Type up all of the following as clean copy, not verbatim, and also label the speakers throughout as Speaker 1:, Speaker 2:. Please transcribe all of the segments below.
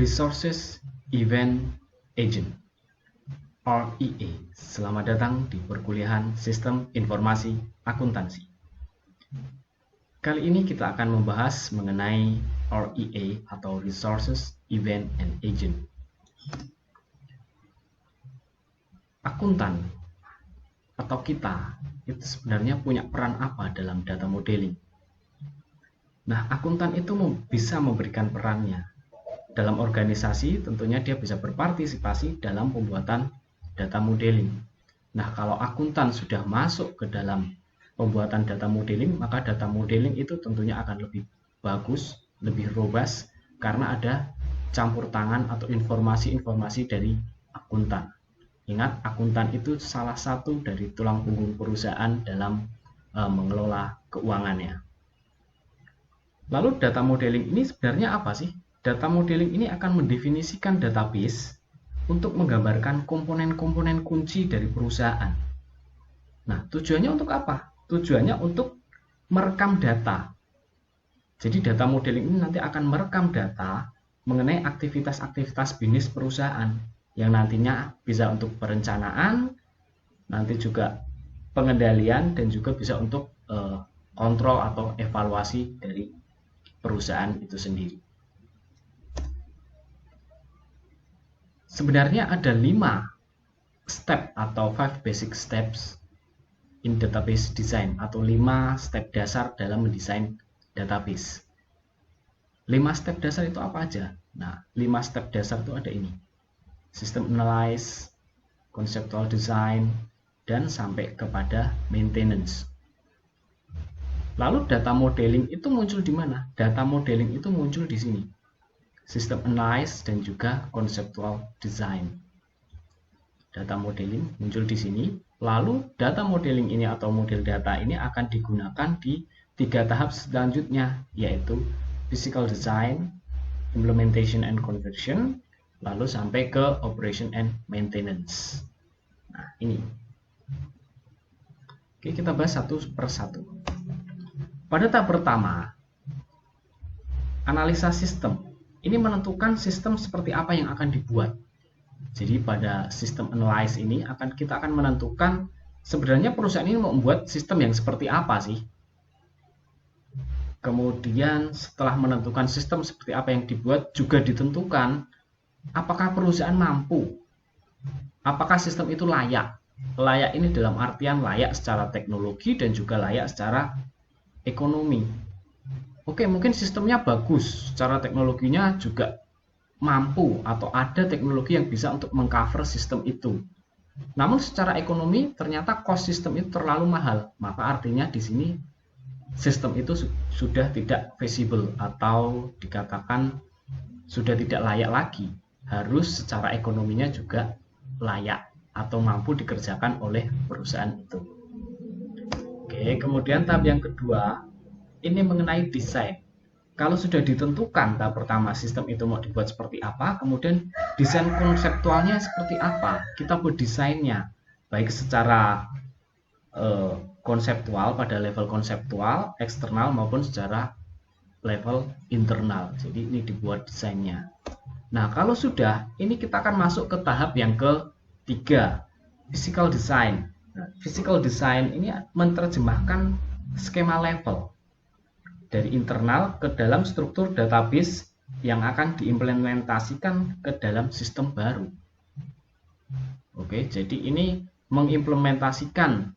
Speaker 1: Resources Event Agent (REA). Selamat datang di perkuliahan Sistem Informasi Akuntansi. Kali ini kita akan membahas mengenai REA atau Resources Event and Agent. Akuntan atau kita itu sebenarnya punya peran apa dalam data modeling? Nah, akuntan itu bisa memberikan perannya. Dalam organisasi tentunya dia bisa berpartisipasi dalam pembuatan data modeling. Nah, kalau akuntan sudah masuk ke dalam pembuatan data modeling, maka data modeling itu tentunya akan lebih bagus, lebih robust karena ada campur tangan atau informasi-informasi dari akuntan. Ingat, akuntan itu salah satu dari tulang punggung perusahaan dalam mengelola keuangannya. Lalu data modeling ini sebenarnya apa sih? Data modeling ini akan mendefinisikan database untuk menggambarkan komponen-komponen kunci dari perusahaan. Nah, tujuannya untuk apa? Tujuannya untuk merekam data. Jadi data modeling ini nanti akan merekam data mengenai aktivitas-aktivitas bisnis perusahaan yang nantinya bisa untuk perencanaan, nanti juga pengendalian, dan juga bisa untuk kontrol atau evaluasi dari perusahaan itu sendiri. Sebenarnya ada 5 step atau 5 basic steps in database design atau 5 step dasar dalam mendesain database. 5 step dasar itu apa aja? Nah, 5 step dasar itu ada ini. System analysis, conceptual design, dan sampai kepada maintenance. Lalu data modeling itu muncul di mana? Data modeling itu muncul di sini. System analysis dan juga conceptual design. Data modeling muncul di sini. Lalu data modeling ini atau model data ini akan digunakan di 3 tahap selanjutnya, yaitu physical design, implementation and conversion, lalu sampai ke operation and maintenance. Nah, ini. Oke, kita bahas satu per satu. Pada tahap pertama, analisa sistem. Ini menentukan sistem seperti apa yang akan dibuat. Jadi pada sistem analysis ini kita akan menentukan sebenarnya perusahaan ini membuat sistem yang seperti apa sih. Kemudian setelah menentukan sistem seperti apa yang dibuat, juga ditentukan apakah perusahaan mampu. Apakah sistem itu layak. Layak ini dalam artian layak secara teknologi dan juga layak secara ekonomi. Oke, mungkin sistemnya bagus, secara teknologinya juga mampu atau ada teknologi yang bisa untuk mengcover sistem itu. Namun secara ekonomi ternyata cost sistem itu terlalu mahal, maka artinya di sini sistem itu sudah tidak feasible atau dikatakan sudah tidak layak lagi. Harus secara ekonominya juga layak atau mampu dikerjakan oleh perusahaan itu. Oke, kemudian tahap yang kedua ini mengenai desain. Kalau sudah ditentukan tahap pertama sistem itu mau dibuat seperti apa, kemudian desain konseptualnya seperti apa, kita buat desainnya baik secara konseptual pada level konseptual, eksternal maupun secara level internal. Jadi ini dibuat desainnya. Nah, kalau sudah, ini kita akan masuk ke tahap yang ketiga, physical design. Nah, physical design ini menerjemahkan skema level dari internal ke dalam struktur database yang akan diimplementasikan ke dalam sistem baru. Oke, jadi ini mengimplementasikan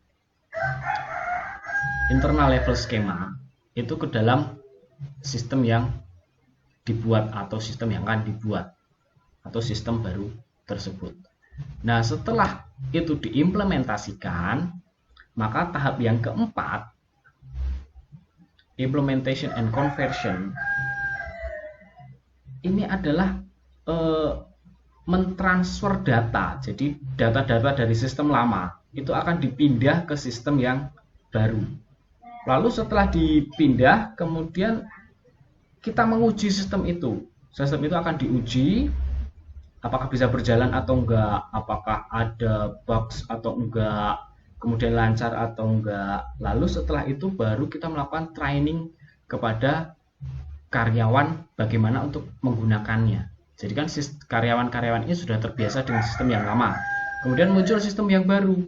Speaker 1: internal level skema itu ke dalam sistem yang dibuat atau sistem yang akan dibuat atau sistem baru tersebut. Nah, setelah itu diimplementasikan, maka tahap yang keempat, implementation and conversion, ini adalah mentransfer data. Jadi data-data dari sistem lama itu akan dipindah ke sistem yang baru. Lalu setelah dipindah, kemudian kita menguji sistem itu. Sistem itu akan diuji apakah bisa berjalan atau enggak, apakah ada bugs atau enggak, kemudian lancar atau enggak. Lalu setelah itu baru kita melakukan training kepada karyawan bagaimana untuk menggunakannya. Jadi kan karyawan-karyawan ini sudah terbiasa dengan sistem yang lama. Kemudian muncul sistem yang baru.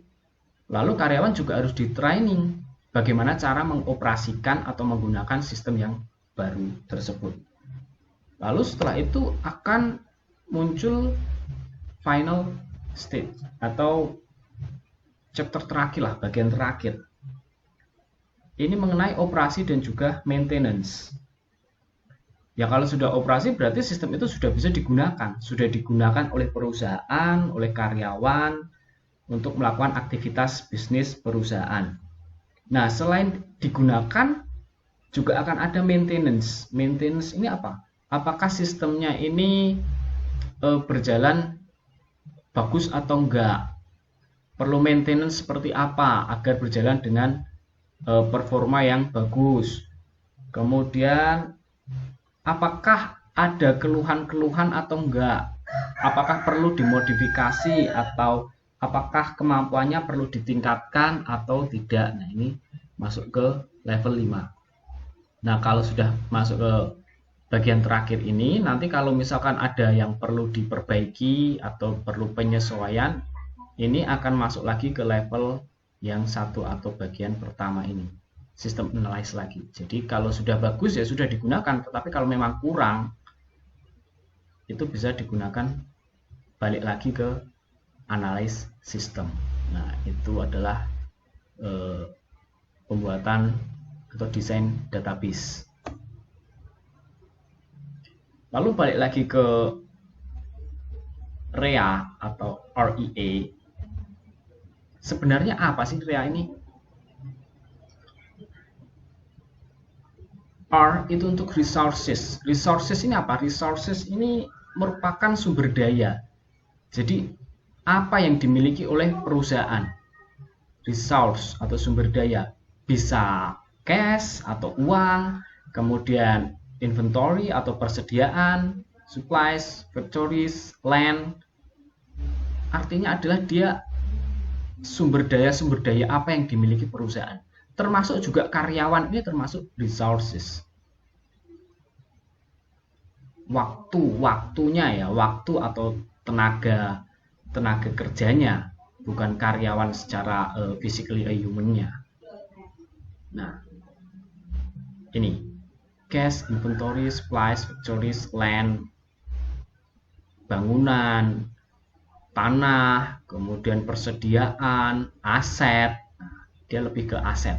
Speaker 1: Lalu karyawan juga harus di training bagaimana cara mengoperasikan atau menggunakan sistem yang baru tersebut. Lalu setelah itu akan muncul final stage atau chapter terakhir lah, bagian terakhir. Ini mengenai operasi dan juga maintenance. Ya kalau sudah operasi berarti sistem itu sudah bisa digunakan. Sudah digunakan oleh perusahaan, oleh karyawan untuk melakukan aktivitas bisnis perusahaan. Nah selain digunakan juga akan ada maintenance. Maintenance ini apa? Apakah sistemnya ini berjalan bagus atau enggak? Perlu maintenance seperti apa agar berjalan dengan performa yang bagus? Kemudian apakah ada keluhan-keluhan atau enggak? Apakah perlu dimodifikasi atau apakah kemampuannya perlu ditingkatkan atau tidak? Nah, ini masuk ke level 5. Nah, kalau sudah masuk ke bagian terakhir ini, nanti kalau misalkan ada yang perlu diperbaiki atau perlu penyesuaian, ini akan masuk lagi ke level yang satu atau bagian pertama ini. Sistem analyze lagi. Jadi kalau sudah bagus ya sudah digunakan, tetapi kalau memang kurang itu bisa digunakan balik lagi ke analyze system. Nah, itu adalah pembuatan atau desain database. Lalu balik lagi ke REA atau REA. Sebenarnya apa sih REA ini? R itu untuk resources. Resources ini apa? Resources ini merupakan sumber daya. Jadi apa yang dimiliki oleh perusahaan? Resource atau sumber daya. Bisa cash atau uang, kemudian inventory atau persediaan, supplies, factories, land. Artinya adalah dia sumber daya apa yang dimiliki perusahaan. Termasuk juga karyawan ini termasuk resources. Waktunya ya, waktu atau tenaga kerjanya, bukan karyawan secara physically human-nya. Nah, ini cash, inventory, supplies, factories, land, bangunan, tanah, kemudian persediaan, aset. Nah, dia lebih ke aset.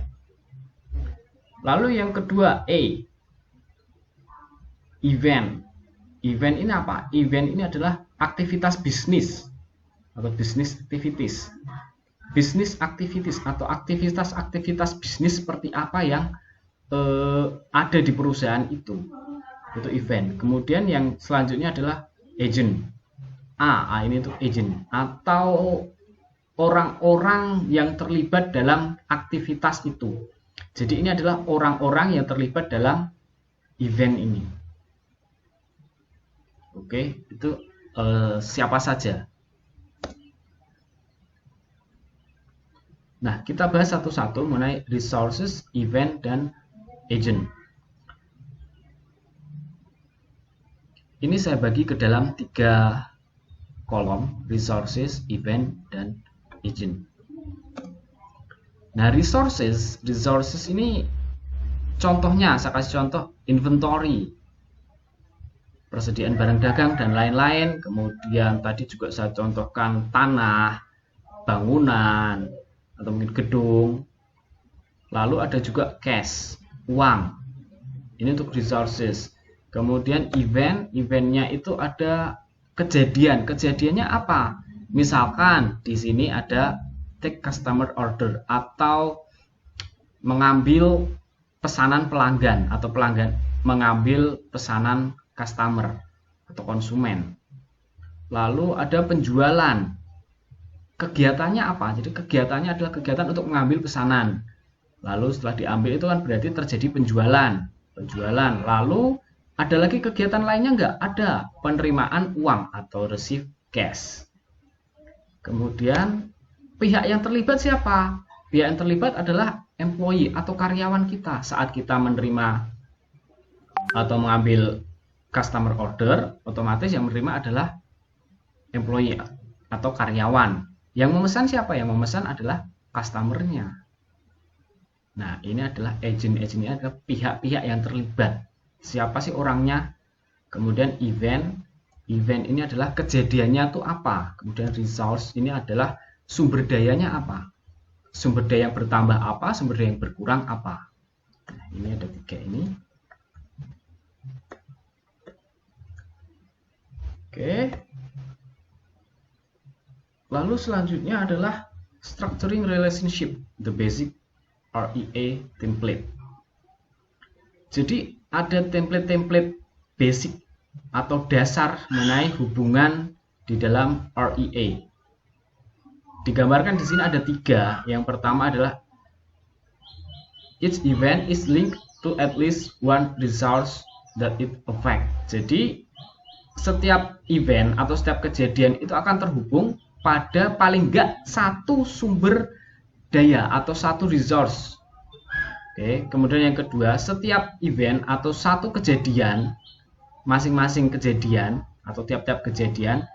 Speaker 1: Lalu yang kedua, event. Event ini apa? Event ini adalah aktivitas bisnis atau business activities. Business activities atau aktivitas bisnis seperti apa yang ada di perusahaan itu event. Kemudian yang selanjutnya adalah agent. Ini untuk agent atau orang-orang yang terlibat dalam aktivitas itu. Jadi ini adalah orang-orang yang terlibat dalam event ini. Oke, itu siapa saja. Nah, kita bahas satu-satu mengenai resources, event, dan agent. Ini saya bagi ke dalam 3 kolom, resources, event, dan agent. Nah, resources ini contohnya, saya kasih contoh inventory, persediaan barang dagang dan lain-lain. Kemudian tadi juga saya contohkan tanah, bangunan, atau mungkin gedung. Lalu ada juga cash, uang. Ini untuk resources. Kemudian eventnya itu ada kejadian. Kejadiannya apa? Misalkan di sini ada take customer order atau mengambil pesanan pelanggan atau pelanggan mengambil pesanan customer atau konsumen. Lalu ada penjualan. Kegiatannya apa? Jadi kegiatannya adalah kegiatan untuk mengambil pesanan. Lalu setelah diambil itu kan berarti terjadi penjualan. Lalu ada lagi kegiatan lainnya enggak? Ada penerimaan uang atau receive cash. Kemudian pihak yang terlibat siapa? Pihak yang terlibat adalah employee atau karyawan kita saat kita menerima atau mengambil customer order, otomatis yang menerima adalah employee atau karyawan. Yang memesan siapa? Yang memesan adalah customer-nya. Nah, ini adalah agent-agentnya adalah pihak-pihak yang terlibat. Siapa sih orangnya? Kemudian event ini adalah kejadiannya itu apa? Kemudian resource ini adalah sumber dayanya apa? Sumber daya yang bertambah apa? Sumber daya yang berkurang apa? Nah, ini ada 3 ini. Oke. Lalu selanjutnya adalah structuring relationship, the basic REA template. Jadi ada template-template basic atau dasar mengenai hubungan di dalam REA. Digambarkan di sini ada 3. Yang pertama adalah each event is linked to at least one resource that it affect. Jadi setiap event atau setiap kejadian itu akan terhubung pada paling enggak satu sumber daya atau satu resource. Oke, kemudian yang kedua, setiap event atau satu kejadian, masing-masing kejadian atau tiap-tiap kejadian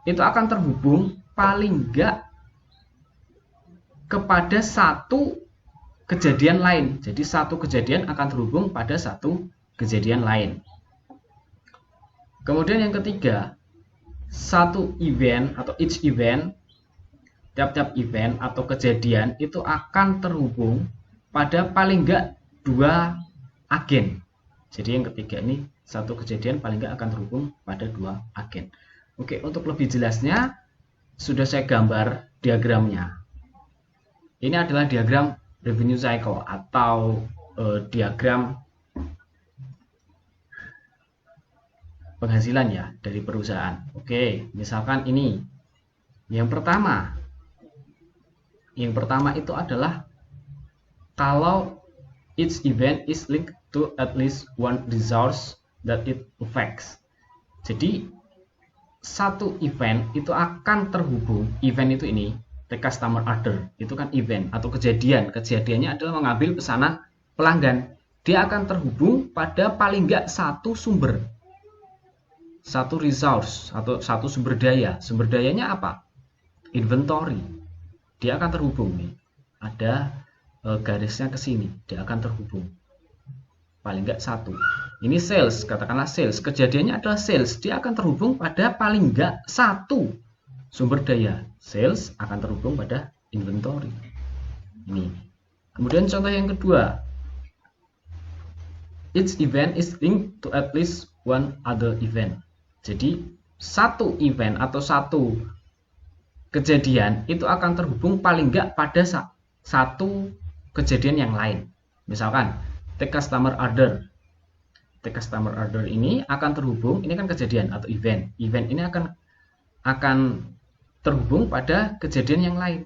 Speaker 1: itu akan terhubung paling enggak kepada satu kejadian lain. Jadi satu kejadian akan terhubung pada satu kejadian lain. Kemudian yang ketiga, satu event atau each event, tiap-tiap event atau kejadian itu akan terhubung pada paling enggak 2 agen. Jadi yang ketiga ini, satu kejadian paling enggak akan terhubung pada 2 agen. Oke, untuk lebih jelasnya sudah saya gambar diagramnya. Ini adalah diagram revenue cycle atau diagram penghasilan ya dari perusahaan. Oke, misalkan ini. Yang pertama itu adalah kalau each event is linked to at least one resource that it affects. Jadi satu event itu akan terhubung, event itu ini, the customer order, itu kan event atau kejadian. Kejadiannya adalah mengambil pesanan pelanggan. Dia akan terhubung pada paling enggak satu sumber, satu resource atau satu sumber daya. Sumber dayanya apa? Inventory. Dia akan terhubung nih. Ada garisnya ke sini, dia akan terhubung. Paling enggak satu. Ini sales, katakanlah sales. Kejadiannya adalah sales. Dia akan terhubung pada paling enggak satu sumber daya. Sales akan terhubung pada inventory. Ini. Kemudian contoh yang kedua. Each event is linked to at least one other event. Jadi satu event atau satu kejadian itu akan terhubung paling enggak pada satu kejadian yang lain. Misalkan the customer order. The customer order ini akan terhubung, ini kan kejadian atau event. Event ini akan terhubung pada kejadian yang lain.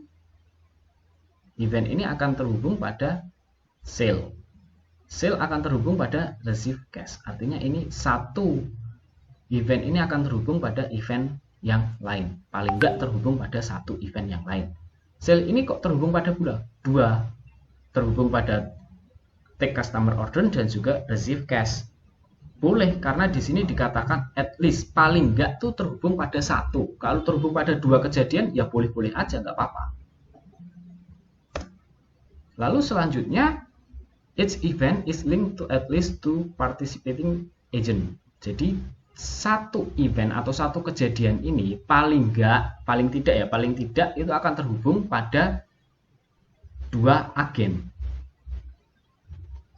Speaker 1: Event ini akan terhubung pada sale. Sale akan terhubung pada receive cash. Artinya ini satu event ini akan terhubung pada event yang lain. Paling enggak terhubung pada satu event yang lain. Sale ini kok terhubung pada dua? Terhubung pada take customer order dan juga receive cash. Boleh, karena di sini dikatakan at least, paling enggak tuh terhubung pada satu. Kalau terhubung pada 2 kejadian ya boleh-boleh aja, nggak apa-apa. Lalu selanjutnya, each event is linked to at least 2 participating agent. Jadi satu event atau satu kejadian ini paling tidak itu akan terhubung pada 2 agen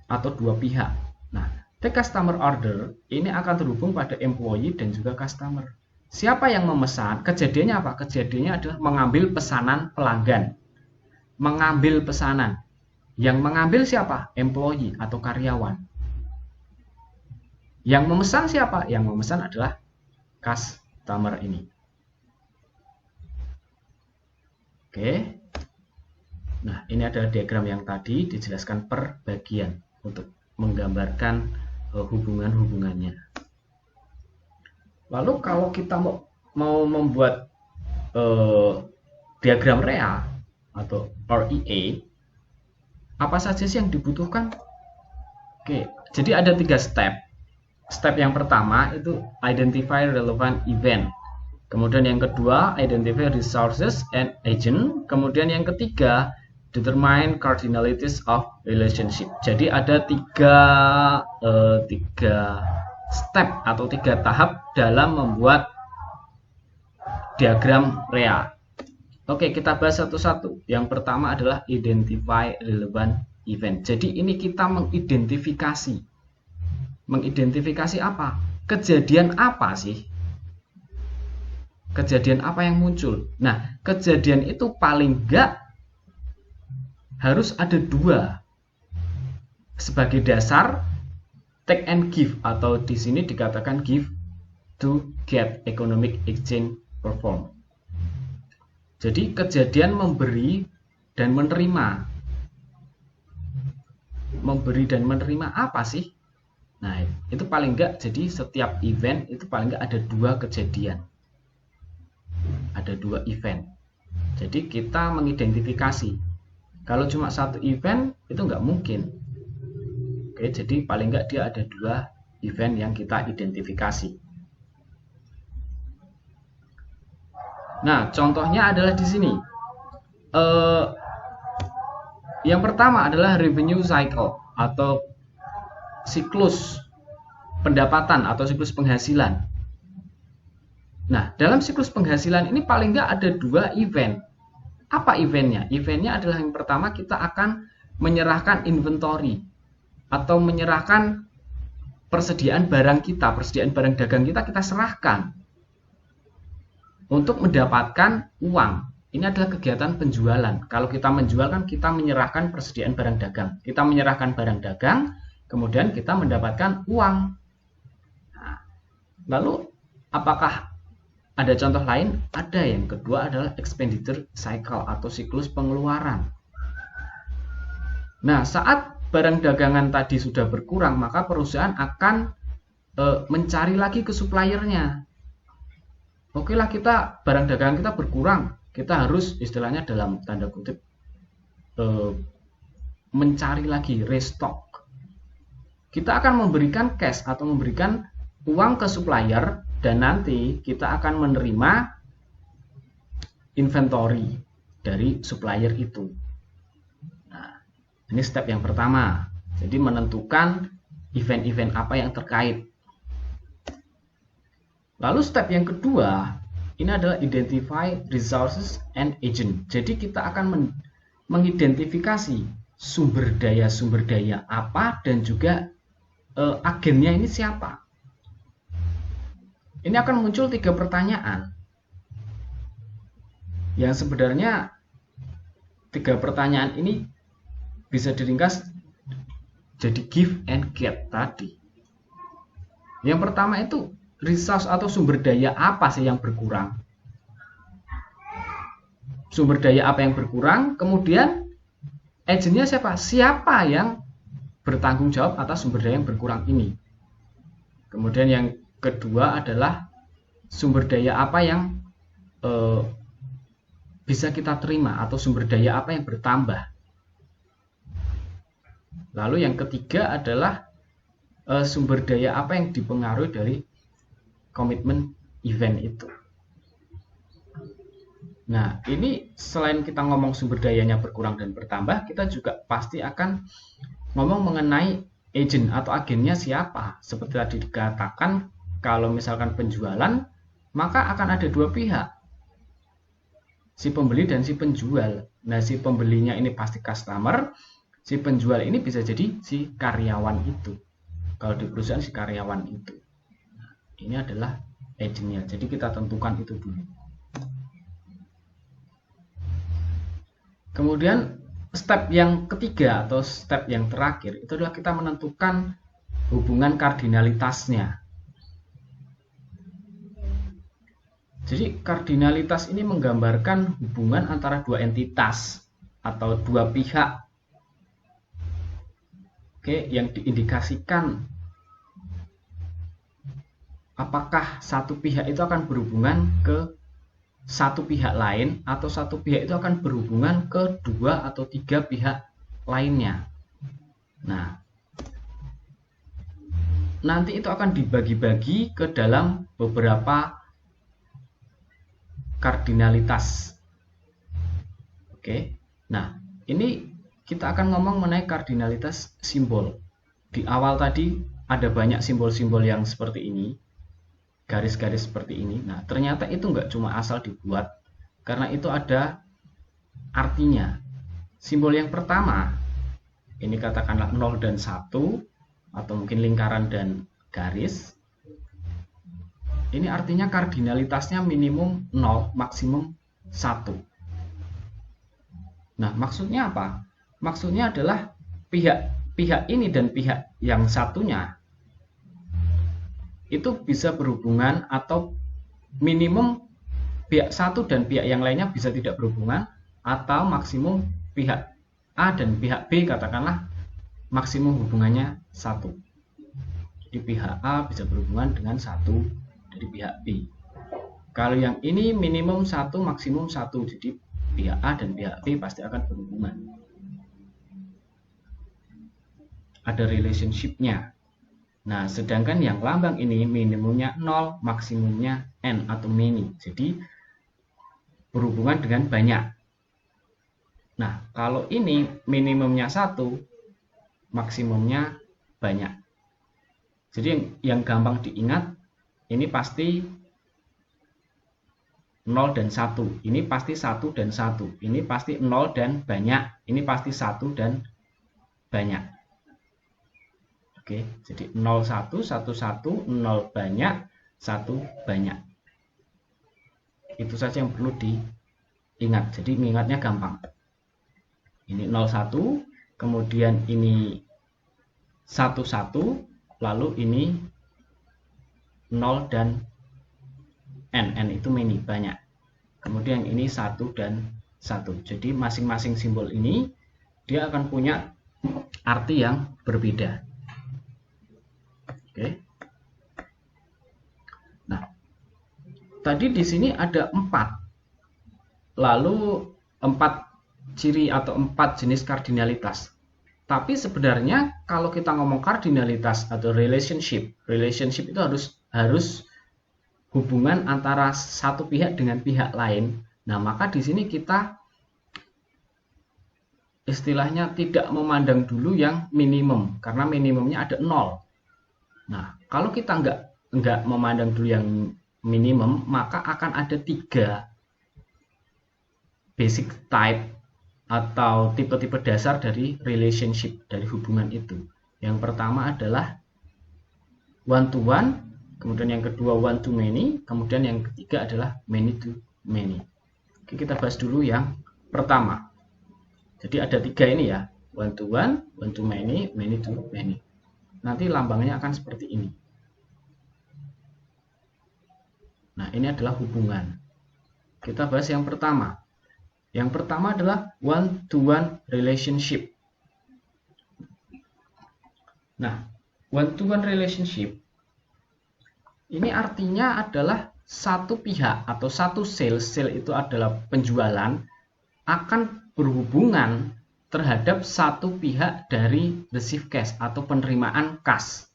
Speaker 1: atau 2 pihak. Nah, the customer order ini akan terhubung pada employee dan juga customer. Siapa yang memesan? Kejadiannya apa? Kejadiannya adalah mengambil pesanan pelanggan. Mengambil pesanan. Yang mengambil siapa? Employee atau karyawan. Yang memesan siapa? Yang memesan adalah customer ini. Oke. Nah, ini adalah diagram yang tadi dijelaskan per bagian untuk menggambarkan hubungan-hubungannya. Lalu kalau kita mau membuat diagram REA atau REA, apa saja sih yang dibutuhkan? Oke, jadi ada 3 step. step yang pertama itu identify relevant event. Kemudian yang kedua, identify resources and agent. Kemudian yang ketiga, determine cardinalities of relationship. Jadi ada tiga step atau tiga tahap dalam membuat diagram REA. Oke, kita bahas satu-satu. Yang pertama adalah identify relevant event. Jadi ini kita mengidentifikasi. Mengidentifikasi apa? Kejadian apa sih? Kejadian apa yang muncul? Nah, kejadian itu paling enggak harus ada dua sebagai dasar take and give, atau di sini dikatakan give to get economic exchange perform. Jadi kejadian memberi dan menerima. Memberi dan menerima apa sih? Nah, itu paling enggak, jadi setiap event itu paling enggak ada dua kejadian. Ada dua event. Jadi kita mengidentifikasi. Kalau cuma satu event itu nggak mungkin. Oke, jadi paling nggak dia ada dua event yang kita identifikasi. Nah, contohnya adalah di sini. Yang pertama adalah revenue cycle atau siklus pendapatan atau siklus penghasilan. Nah, dalam siklus penghasilan ini paling nggak ada dua event. Apa eventnya? Eventnya adalah yang pertama kita akan menyerahkan inventory atau menyerahkan persediaan barang kita, persediaan barang dagang kita serahkan untuk mendapatkan uang. Ini adalah kegiatan penjualan. Kalau kita menjual kan kita menyerahkan persediaan barang dagang. Kita menyerahkan barang dagang, kemudian kita mendapatkan uang. Nah, lalu apakah ada contoh lain? Ada. Yang kedua adalah expenditure cycle atau siklus pengeluaran. Nah, saat barang dagangan tadi sudah berkurang, maka perusahaan akan mencari lagi ke suppliernya. Oke lah, kita barang dagangan kita berkurang, kita harus istilahnya dalam tanda kutip mencari lagi, restock. Kita akan memberikan cash atau memberikan uang ke supplier. Dan nanti kita akan menerima inventory dari supplier itu. Nah, ini step yang pertama. Jadi menentukan event-event apa yang terkait. Lalu step yang kedua, ini adalah identify resources and agent. Jadi kita akan mengidentifikasi sumber daya apa dan juga agennya ini siapa. Ini akan muncul tiga pertanyaan. Yang sebenarnya tiga pertanyaan ini bisa diringkas jadi give and get tadi. Yang pertama itu resource atau sumber daya apa sih yang berkurang? Sumber daya apa yang berkurang? Kemudian agentnya siapa? Siapa yang bertanggung jawab atas sumber daya yang berkurang ini? Kemudian yang kedua adalah sumber daya apa yang bisa kita terima atau sumber daya apa yang bertambah. Lalu yang ketiga adalah sumber daya apa yang dipengaruhi dari komitmen event itu. Nah, ini selain kita ngomong sumber dayanya berkurang dan bertambah, kita juga pasti akan ngomong mengenai agent atau agennya siapa. Seperti tadi dikatakan, kalau misalkan penjualan, maka akan ada dua pihak, si pembeli dan si penjual. Nah, si pembelinya ini pasti customer, si penjual ini bisa jadi si karyawan itu. Kalau di perusahaan si karyawan itu. Nah, ini adalah agentnya. Jadi kita tentukan itu dulu. Kemudian step yang ketiga atau step yang terakhir itu adalah kita menentukan hubungan kardinalitasnya. Jadi kardinalitas ini menggambarkan hubungan antara dua entitas atau dua pihak, yang diindikasikan apakah satu pihak itu akan berhubungan ke satu pihak lain atau satu pihak itu akan berhubungan ke dua atau tiga pihak lainnya. Nah, nanti itu akan dibagi-bagi ke dalam beberapa kardinalitas. Oke. Nah, ini kita akan ngomong mengenai kardinalitas simbol. Di awal tadi ada banyak simbol-simbol yang seperti ini, garis-garis seperti ini. Nah, ternyata itu nggak cuma asal dibuat, karena itu ada artinya. Simbol yang pertama, ini katakanlah 0 dan 1, atau mungkin lingkaran dan garis. Ini artinya kardinalitasnya minimum 0, maksimum 1. Nah, maksudnya apa? Maksudnya adalah pihak ini dan pihak yang satunya itu bisa berhubungan, atau minimum pihak satu dan pihak yang lainnya bisa tidak berhubungan, atau maksimum pihak A dan pihak B katakanlah maksimum hubungannya 1. Jadi pihak A bisa berhubungan dengan 1 dari pihak B. Kalau yang ini minimum 1, maksimum 1. Jadi pihak A dan pihak B pasti akan berhubungan. Ada relationship-nya. Nah, sedangkan yang lambang ini minimumnya 0, maksimumnya n atau many. Jadi berhubungan dengan banyak. Nah, kalau ini minimumnya 1, maksimumnya banyak. Jadi yang gampang diingat, ini pasti 0 dan 1. Ini pasti 1 dan 1. Ini pasti 0 dan banyak. Ini pasti 1 dan banyak. Oke, jadi 0 1 1 1, 0 banyak, 1 banyak. Itu saja yang perlu diingat. Jadi mengingatnya gampang. Ini 0 1, kemudian ini 1 1, lalu ini 0 dan n itu many, banyak. Kemudian ini 1 dan 1. Jadi masing-masing simbol ini dia akan punya arti yang berbeda. Oke. Nah, tadi di sini ada 4. Lalu 4 ciri atau 4 jenis kardinalitas. Tapi sebenarnya kalau kita ngomong kardinalitas atau relationship itu harus hubungan antara satu pihak dengan pihak lain. Nah, maka di sini kita istilahnya tidak memandang dulu yang minimum, karena minimumnya ada 0. Nah, kalau kita nggak memandang dulu yang minimum, maka akan ada 3 basic type atau tipe-tipe dasar dari relationship, dari hubungan itu. Yang pertama adalah one to one, kemudian yang kedua one to many, kemudian yang ketiga adalah many to many. Oke, kita bahas dulu yang pertama. Jadi ada 3 ini ya, one to many, many to many. Nanti lambangnya akan seperti ini. Nah, ini adalah hubungan. Kita bahas yang pertama. Yang pertama adalah one-to-one relationship. Nah, one-to-one relationship ini artinya adalah satu pihak atau satu sale itu adalah penjualan, akan berhubungan terhadap satu pihak dari receive cash atau penerimaan kas.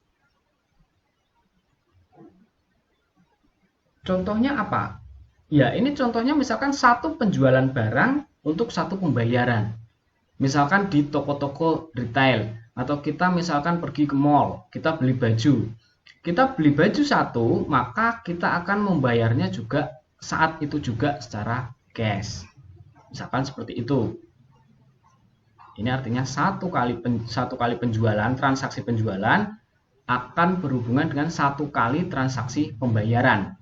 Speaker 1: Contohnya apa? Ya, ini contohnya misalkan satu penjualan barang untuk satu pembayaran. Misalkan di toko-toko retail, atau kita misalkan pergi ke mall, kita beli baju. Kita beli baju satu, maka kita akan membayarnya juga saat itu juga secara cash. Misalkan seperti itu. Ini artinya satu kali penjualan, transaksi penjualan akan berhubungan dengan satu kali transaksi pembayaran.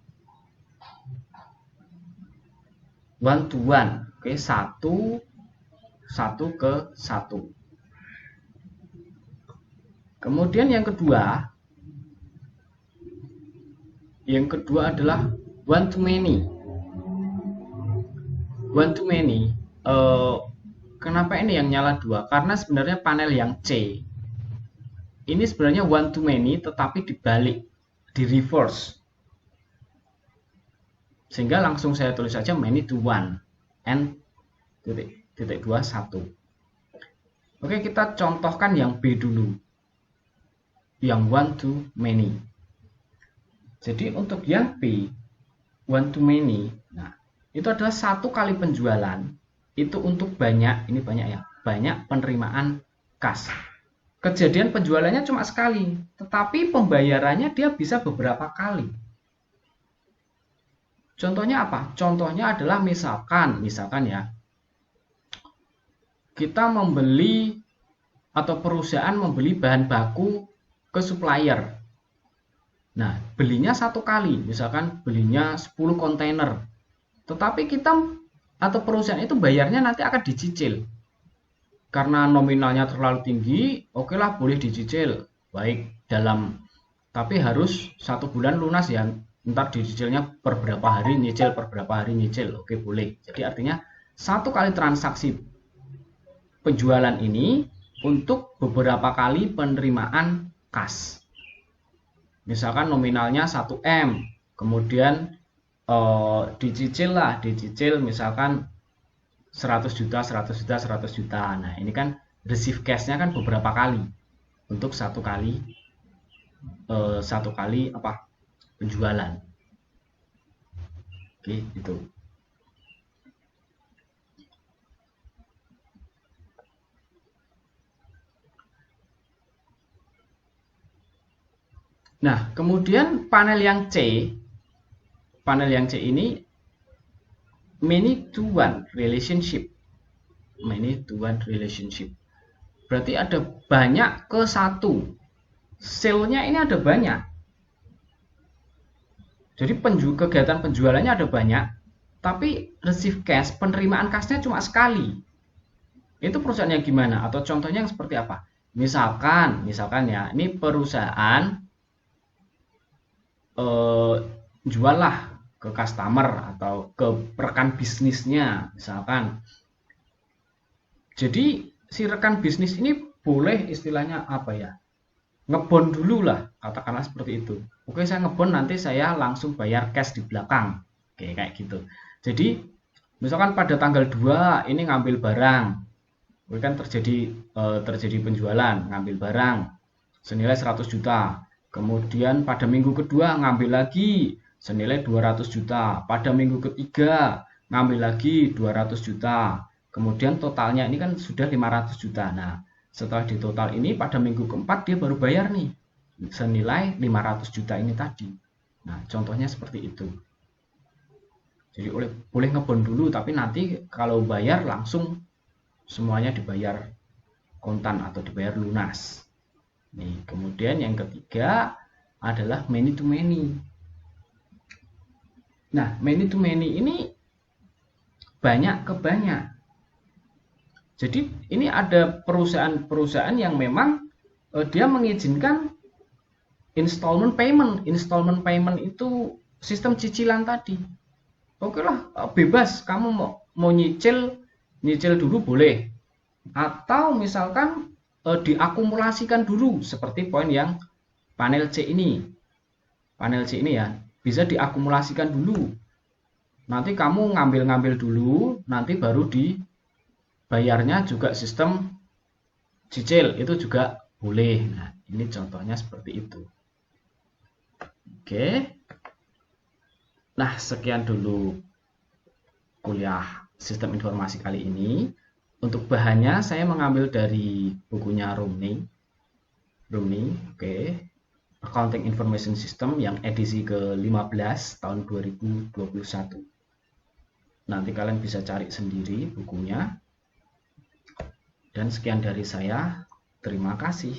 Speaker 1: One to one, oke, satu ke satu. Kemudian yang kedua adalah one to many. One to many. Kenapa ini yang nyala 2? Karena sebenarnya panel yang C ini sebenarnya one to many, tetapi dibalik, di reverse. Sehingga langsung saya tulis saja many to one, n titik 2 1. Oke, kita contohkan yang B dulu. yang one to many. Jadi untuk yang B, one to many, nah itu adalah satu kali penjualan itu untuk banyak, ini banyak ya, banyak penerimaan kas. Kejadian penjualannya cuma sekali, tetapi pembayarannya dia bisa beberapa kali. Contohnya apa? Contohnya adalah misalkan ya, kita membeli atau perusahaan membeli bahan baku ke supplier. Nah, belinya satu kali, misalkan belinya 10 kontainer. Tetapi kita atau perusahaan itu bayarnya nanti akan dicicil. Karena nominalnya terlalu tinggi, oke lah boleh dicicil. Baik, tapi harus 1 bulan lunas ya. Ntar dicicilnya per berapa hari nyicil, per berapa hari nyicil. Oke, boleh. Jadi artinya satu kali transaksi penjualan ini untuk beberapa kali penerimaan kas. Misalkan nominalnya 1M, kemudian dicicil misalkan 100 juta, 100 juta, 100 juta. Nah, ini kan receive cash-nya kan beberapa kali untuk satu kali penjualan. Oke, itu. Nah, kemudian panel yang C ini many to one relationship. Many to one relationship. Berarti ada banyak ke satu. Sale-nya ini ada banyak. Jadi kegiatan penjualannya ada banyak, tapi receive cash, penerimaan cashnya cuma sekali. Itu perusahaan yang gimana? Atau contohnya yang seperti apa? Misalkan ya, ini perusahaan jual lah ke customer atau ke rekan bisnisnya misalkan. Jadi si rekan bisnis ini boleh istilahnya apa ya, ngebon dulu lah, katakanlah seperti itu. Oke, saya ngebon, nanti saya langsung bayar cash di belakang. Oke, kayak gitu. Jadi misalkan pada tanggal 2 ini ngambil barang, oke, kan terjadi penjualan, ngambil barang senilai 100 juta. Kemudian pada minggu kedua ngambil lagi senilai 200 juta. Pada minggu ketiga ngambil lagi 200 juta. Kemudian totalnya ini kan sudah 500 juta. Nah, setelah ditotal ini pada minggu keempat dia baru bayar nih senilai 500 juta ini tadi. Nah, contohnya seperti itu. Jadi boleh ngebon dulu, tapi nanti kalau bayar langsung semuanya dibayar kontan atau dibayar lunas. Nih, kemudian yang ketiga adalah many to many. Nah, many to many ini banyak ke banyak. Jadi ini ada perusahaan-perusahaan yang memang dia mengizinkan installment payment. Installment payment itu sistem cicilan tadi. Oke lah, bebas kamu mau nyicil dulu boleh. Atau misalkan diakumulasikan dulu seperti poin yang panel C ini. Panel C ini ya, bisa diakumulasikan dulu. Nanti kamu ngambil dulu, nanti baru dibayarnya juga sistem cicil, itu juga boleh. Nah, ini contohnya seperti itu. Oke. Nah, sekian dulu kuliah sistem informasi kali ini. Untuk bahannya saya mengambil dari bukunya Rumney, oke, Accounting Information System yang edisi ke-15 tahun 2021. Nanti kalian bisa cari sendiri bukunya. Dan sekian dari saya, terima kasih.